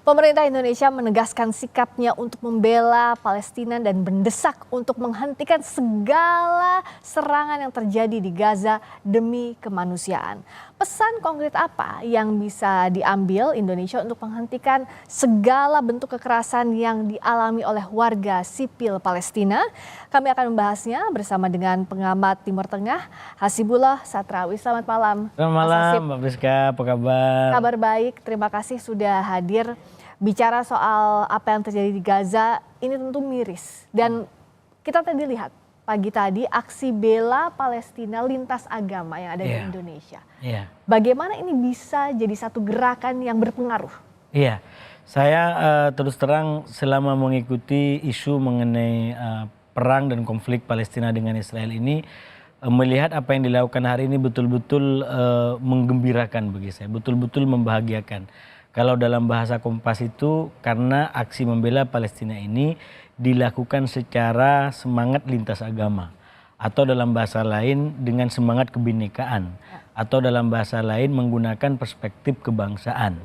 Pemerintah Indonesia menegaskan sikapnya untuk membela Palestina dan mendesak untuk menghentikan segala serangan yang terjadi di Gaza demi kemanusiaan. Pesan konkret apa yang bisa diambil Indonesia untuk menghentikan segala bentuk kekerasan yang dialami oleh warga sipil Palestina? Kami akan membahasnya bersama dengan pengamat Timur Tengah, Hasibullah Satrawi. Selamat malam. Selamat malam, Mbak Priska, apa kabar? Kabar baik, terima kasih sudah hadir. Bicara soal apa yang terjadi di Gaza, ini tentu miris. Dan kita tadi lihat pagi tadi aksi bela Palestina lintas agama yang ada di Indonesia. Bagaimana ini bisa jadi satu gerakan yang berpengaruh? Iya, saya terus terang selama mengikuti isu mengenai perang dan konflik Palestina dengan Israel ini, melihat apa yang dilakukan hari ini betul-betul menggembirakan bagi saya, betul-betul membahagiakan. Kalau dalam bahasa Kompas itu karena aksi membela Palestina ini dilakukan secara semangat lintas agama. Atau dalam bahasa lain dengan semangat kebinekaan. Atau dalam bahasa lain menggunakan perspektif kebangsaan.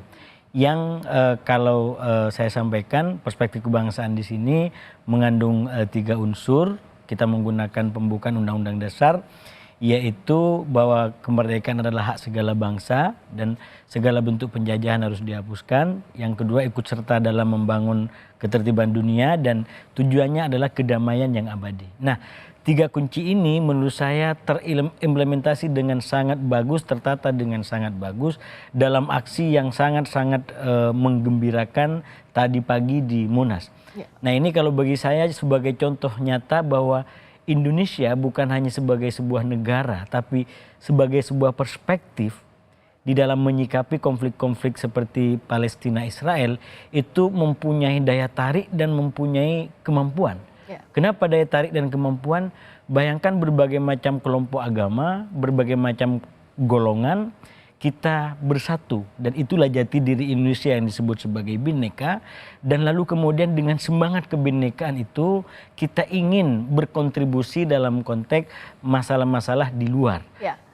Yang kalau saya sampaikan perspektif kebangsaan di sini mengandung 3 unsur. Kita menggunakan pembukaan Undang-Undang Dasar, yaitu bahwa kemerdekaan adalah hak segala bangsa dan segala bentuk penjajahan harus dihapuskan. Yang kedua, ikut serta dalam membangun ketertiban dunia dan tujuannya adalah kedamaian yang abadi. Nah, 3 kunci ini menurut saya terimplementasi dengan sangat bagus, tertata dengan sangat bagus dalam aksi yang sangat-sangat menggembirakan tadi pagi di Monas. Nah, ini kalau bagi saya sebagai contoh nyata bahwa Indonesia bukan hanya sebagai sebuah negara, tapi sebagai sebuah perspektif di dalam menyikapi konflik-konflik seperti Palestina-Israel itu mempunyai daya tarik dan mempunyai kemampuan. Kenapa daya tarik dan kemampuan? Bayangkan berbagai macam kelompok agama, berbagai macam golongan, kita bersatu. Dan itulah jati diri Indonesia yang disebut sebagai Bhinneka. Dan lalu kemudian dengan semangat kebinekaan itu kita ingin berkontribusi dalam konteks masalah-masalah di luar.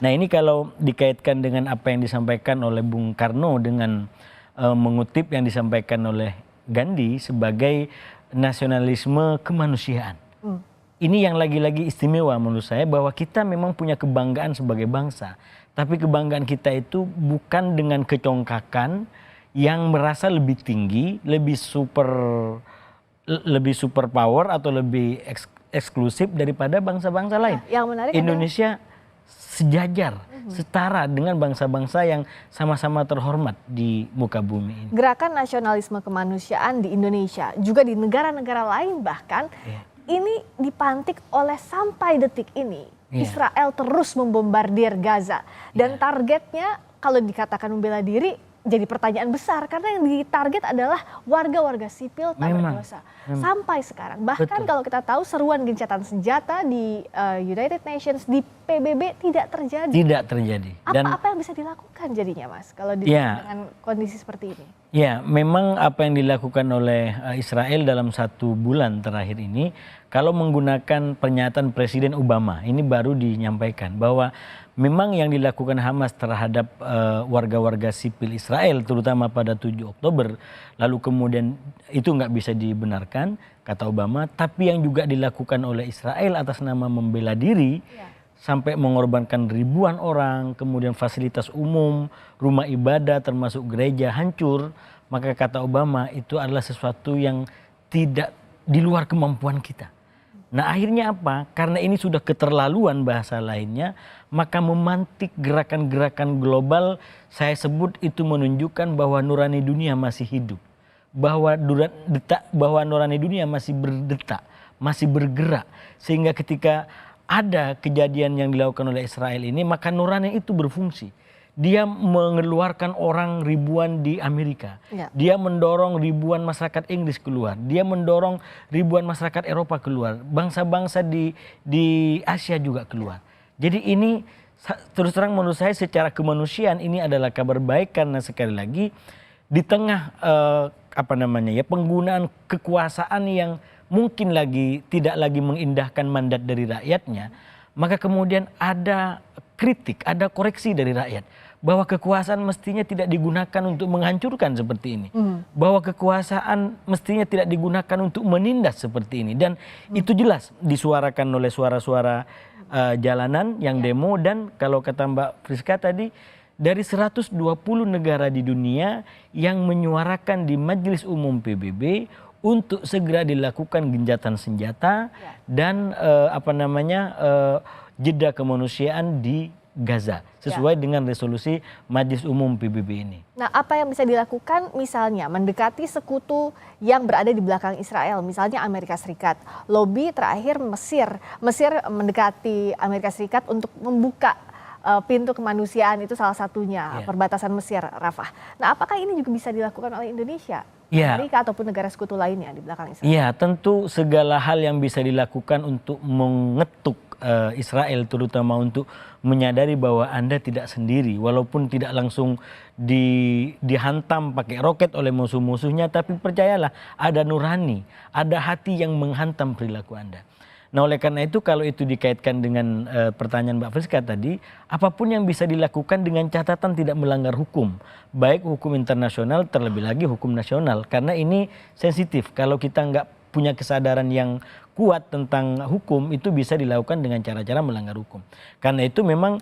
Nah, ini kalau dikaitkan dengan apa yang disampaikan oleh Bung Karno dengan mengutip yang disampaikan oleh Gandhi sebagai nasionalisme kemanusiaan. Ini yang lagi-lagi istimewa menurut saya bahwa kita memang punya kebanggaan sebagai bangsa. Tapi kebanggaan kita itu bukan dengan kecongkakan yang merasa lebih tinggi, lebih super power atau lebih eksklusif daripada bangsa-bangsa lain. Yang menarik Indonesia sejajar, setara dengan bangsa-bangsa yang sama-sama terhormat di muka bumi ini. Gerakan nasionalisme kemanusiaan di Indonesia, juga di negara-negara lain bahkan, ini dipantik oleh sampai detik ini. Israel terus membombardir Gaza. Dan targetnya kalau dikatakan membela diri jadi pertanyaan besar. Karena yang ditarget adalah warga-warga sipil tak berdosa. Sampai sekarang. Bahkan kalau kita tahu seruan gencatan senjata di United Nations, di PBB tidak terjadi. Tidak terjadi. Apa yang bisa dilakukan jadinya, Mas? Kalau dengan kondisi seperti ini. Ya, memang apa yang dilakukan oleh Israel dalam 1 bulan terakhir ini, kalau menggunakan pernyataan Presiden Obama, ini baru dinyampaikan bahwa memang yang dilakukan Hamas terhadap warga-warga sipil Israel, terutama pada 7 Oktober, lalu kemudian itu nggak bisa dibenarkan, kata Obama, tapi yang juga dilakukan oleh Israel atas nama membela diri, sampai mengorbankan ribuan orang, kemudian fasilitas umum, rumah ibadah termasuk gereja hancur, maka kata Obama itu adalah sesuatu yang tidak di luar kemampuan kita. Nah, akhirnya apa? Karena ini sudah keterlaluan bahasa lainnya, maka memantik gerakan-gerakan global, saya sebut itu menunjukkan bahwa nurani dunia masih hidup. Bahwa nurani dunia masih berdetak, masih bergerak. Sehingga ketika ada kejadian yang dilakukan oleh Israel ini, maka nurani itu berfungsi. Dia mengeluarkan orang ribuan di Amerika. Dia mendorong ribuan masyarakat Inggris keluar. Dia mendorong ribuan masyarakat Eropa keluar. Bangsa-bangsa di Asia juga keluar. Jadi ini terus terang menurut saya secara kemanusiaan ini adalah kabar baik karena sekali lagi di tengah penggunaan kekuasaan yang mungkin tidak lagi mengindahkan mandat dari rakyatnya, maka kemudian ada kritik, ada koreksi dari rakyat. bahwa kekuasaan mestinya tidak digunakan untuk menghancurkan seperti ini. Bahwa kekuasaan mestinya tidak digunakan untuk menindas seperti ini. Dan itu jelas disuarakan oleh suara-suara jalanan yang demo, dan kalau kata Mbak Friska tadi, dari 120 negara di dunia yang menyuarakan di Majelis Umum PBB untuk segera dilakukan gencatan senjata dan jeda kemanusiaan di Gaza sesuai dengan resolusi Majelis Umum PBB ini. Nah, apa yang bisa dilakukan misalnya mendekati sekutu yang berada di belakang Israel, misalnya Amerika Serikat. Lobby terakhir Mesir mendekati Amerika Serikat untuk membuka pintu kemanusiaan, itu salah satunya perbatasan Mesir, Rafah. Nah, apakah ini juga bisa dilakukan oleh Indonesia? Amerika ataupun negara sekutu lainnya di belakang Israel? Iya, tentu segala hal yang bisa dilakukan untuk mengetuk Israel, terutama untuk menyadari bahwa Anda tidak sendiri, walaupun tidak langsung dihantam pakai roket oleh musuh-musuhnya, tapi percayalah ada nurani, ada hati yang menghantam perilaku Anda. Nah, oleh karena itu kalau itu dikaitkan dengan pertanyaan Mbak Friska tadi, apapun yang bisa dilakukan dengan catatan tidak melanggar hukum, baik hukum internasional terlebih lagi hukum nasional, karena ini sensitif. Kalau kita nggak punya kesadaran yang kuat tentang hukum, itu bisa dilakukan dengan cara-cara melanggar hukum. Karena itu memang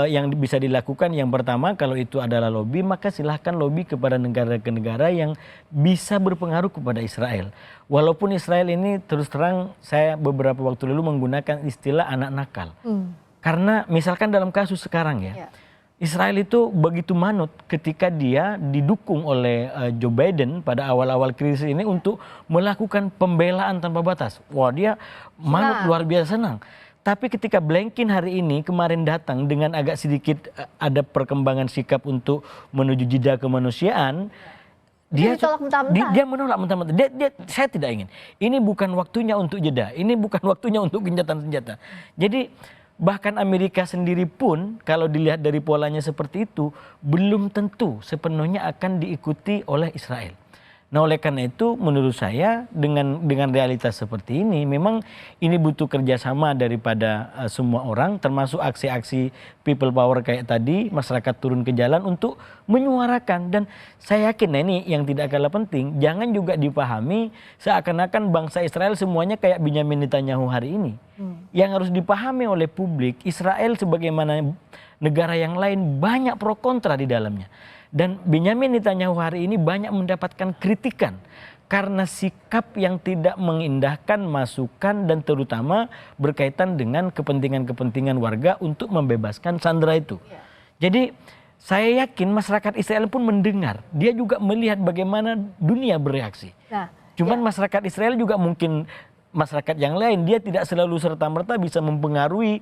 yang bisa dilakukan yang pertama, kalau itu adalah lobby, maka silahkan lobby kepada negara-negara yang bisa berpengaruh kepada Israel. Walaupun Israel ini terus terang, saya beberapa waktu lalu menggunakan istilah anak nakal. Karena misalkan dalam kasus sekarang Israel itu begitu manut ketika dia didukung oleh Joe Biden pada awal-awal krisis ini untuk melakukan pembelaan tanpa batas. Wah, dia manut luar biasa senang. Tapi ketika Blinken hari ini kemarin datang dengan agak sedikit ada perkembangan sikap untuk menuju jeda kemanusiaan, dia menolak mentah-mentah. Saya tidak ingin. Ini bukan waktunya untuk jeda. Ini bukan waktunya untuk gencatan senjata. Jadi bahkan Amerika sendiri pun kalau dilihat dari polanya seperti itu, belum tentu sepenuhnya akan diikuti oleh Israel. Nah, oleh karena itu menurut saya dengan realitas seperti ini, memang ini butuh kerjasama daripada semua orang, termasuk aksi-aksi people power kayak tadi, masyarakat turun ke jalan untuk menyuarakan. Dan saya yakin, nah ini yang tidak kalah penting, jangan juga dipahami seakan-akan bangsa Israel semuanya kayak Benyamin Netanyahu hari ini. Yang harus dipahami oleh publik, Israel sebagaimana negara yang lain banyak pro kontra di dalamnya. Dan Benyamin Netanyahu hari ini banyak mendapatkan kritikan karena sikap yang tidak mengindahkan masukan dan terutama berkaitan dengan kepentingan-kepentingan warga untuk membebaskan sandera itu. Jadi saya yakin masyarakat Israel pun mendengar, dia juga melihat bagaimana dunia bereaksi. Cuman masyarakat Israel juga mungkin masyarakat yang lain, dia tidak selalu serta-merta bisa mempengaruhi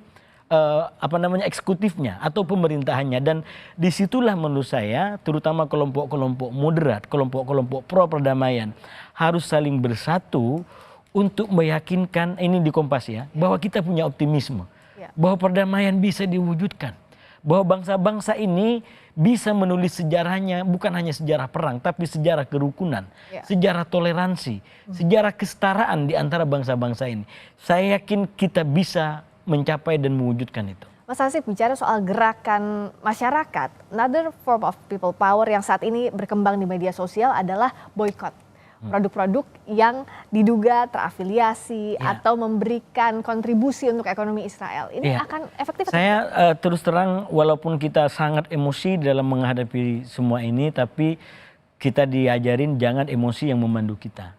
eksekutifnya atau pemerintahannya. Dan disitulah menurut saya terutama kelompok-kelompok moderat, kelompok-kelompok pro perdamaian harus saling bersatu untuk meyakinkan, ini di Kompas bahwa kita punya optimisme, bahwa perdamaian bisa diwujudkan, bahwa bangsa-bangsa ini bisa menulis sejarahnya bukan hanya sejarah perang, tapi sejarah kerukunan, sejarah toleransi, sejarah kesetaraan di antara bangsa-bangsa ini. Saya yakin kita bisa mencapai dan mewujudkan itu. Mas Hasib, bicara soal gerakan masyarakat, another form of people power yang saat ini berkembang di media sosial adalah boykot. Produk-produk yang diduga terafiliasi atau memberikan kontribusi untuk ekonomi Israel. Ini akan efektif? Saya terus terang, walaupun kita sangat emosi dalam menghadapi semua ini, tapi kita diajarin jangan emosi yang memandu kita.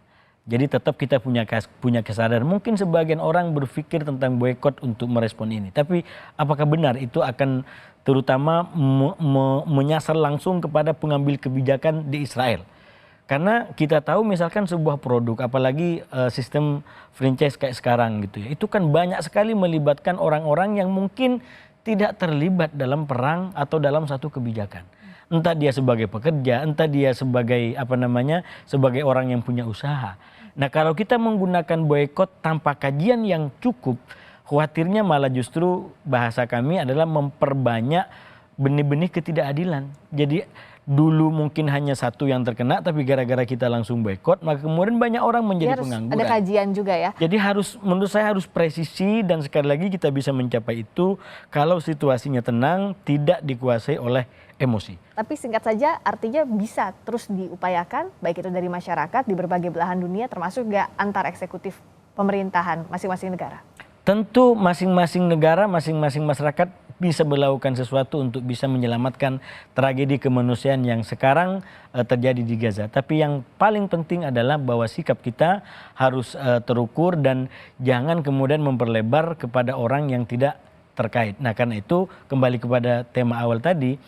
Jadi tetap kita punya kesadaran. Mungkin sebagian orang berpikir tentang boykot untuk merespon ini. Tapi apakah benar itu akan terutama menyasar langsung kepada pengambil kebijakan di Israel? Karena kita tahu misalkan sebuah produk, apalagi sistem franchise kayak sekarang gitu ya, itu kan banyak sekali melibatkan orang-orang yang mungkin tidak terlibat dalam perang atau dalam satu kebijakan. Entah dia sebagai pekerja, entah dia sebagai sebagai orang yang punya usaha. Nah, kalau kita menggunakan boykot tanpa kajian yang cukup, khawatirnya malah justru bahasa kami adalah memperbanyak benih-benih ketidakadilan. Jadi dulu mungkin hanya satu yang terkena, tapi gara-gara kita langsung boykot, maka kemudian banyak orang menjadi pengangguran. Ada kajian juga ya. Jadi menurut saya harus presisi, dan sekali lagi kita bisa mencapai itu kalau situasinya tenang, tidak dikuasai oleh emosi. Tapi singkat saja artinya bisa terus diupayakan baik itu dari masyarakat di berbagai belahan dunia termasuk juga antar eksekutif pemerintahan masing-masing negara. Tentu masing-masing negara, masing-masing masyarakat bisa melakukan sesuatu untuk bisa menyelamatkan tragedi kemanusiaan yang sekarang terjadi di Gaza. Tapi yang paling penting adalah bahwa sikap kita harus terukur dan jangan kemudian memperlebar kepada orang yang tidak terkait. Nah, karena itu kembali kepada tema awal tadi,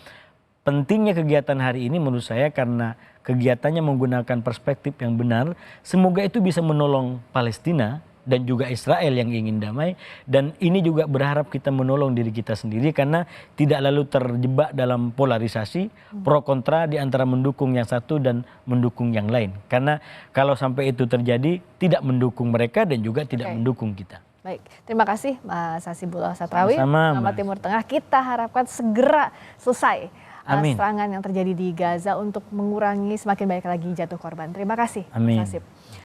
pentingnya kegiatan hari ini menurut saya karena kegiatannya menggunakan perspektif yang benar, semoga itu bisa menolong Palestina dan juga Israel yang ingin damai, dan ini juga berharap kita menolong diri kita sendiri karena tidak lalu terjebak dalam polarisasi pro kontra di antara mendukung yang satu dan mendukung yang lain, karena kalau sampai itu terjadi tidak mendukung mereka dan juga tidak mendukung kita. Baik, terima kasih Mas Hasibullah Satrawi, Sama-sama, pengamat Timur Tengah. Kita harapkan segera selesai Amin. serangan yang terjadi di Gaza untuk mengurangi semakin banyak lagi jatuh korban. Terima kasih, Amin. Mas Hasib.